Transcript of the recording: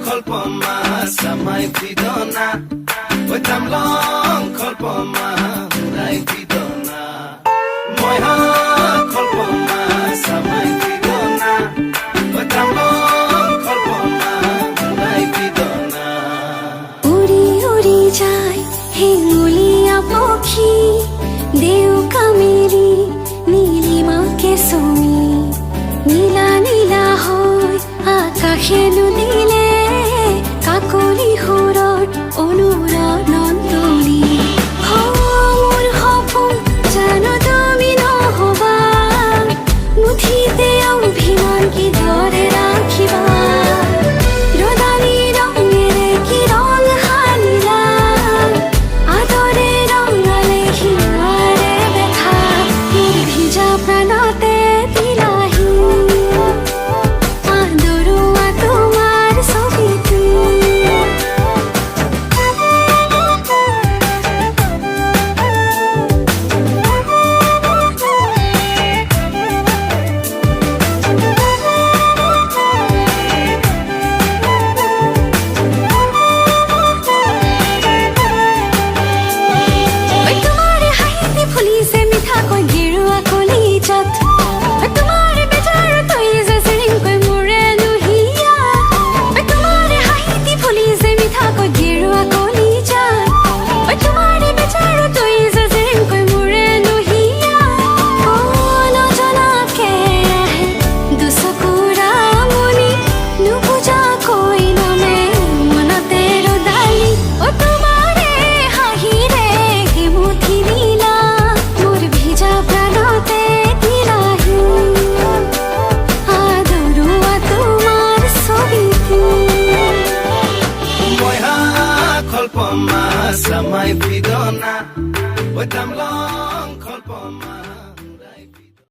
Kolpoma samai pidona oi tamlong kolpoma mulai pidona moiha kolpoma samai pidona oi tamlong kolpoma mulai pidona uri uri jai hinguliya pokhi deu kameri Nilima কে সমি নীলা নীলা হয় আকাশে নুদিলে কাকলি সুৰত অনুৰণন তলি মোৰ সপোন জানো তুমি নহবা মুঠিতে অভিমান কিদৰে ৰাখিবা ৰদালি ৰঙেৰে কি ৰং সানিলা আদৰে ৰঙালে হিমাৰে দেখা মোৰ ভিজা প্ৰাণতে দিলাহি আদৰুৱা তোমাৰ ছবিটো তোমাৰে হাঁহিতে ফুলিছে মিঠাকৈ গেৰুৱা কলিজাত তোমাৰে বেজাৰ তৈ জেজেৰিংকৈ মোৰে লুহিয়া তোমাৰে হাঁহিতে ফুলিছে মিঠাকৈ গেৰুৱা কলিজাত তোমাৰে বেজাৰ তৈ জেজেৰিংকৈ মোৰে লুহিয়া নজনাকে আহে দুচকুৰা মনি নুবুজাকৈ নমে মনতে ৰদালি তোমাৰে হাঁহিৰে মুঠি দিলা মোৰ ভিজা প্ৰাণতে দিলাহি আদৰুৱা তোমাৰ ছবিটো moiha kolpoma samai pidona oi tamlong kolpoma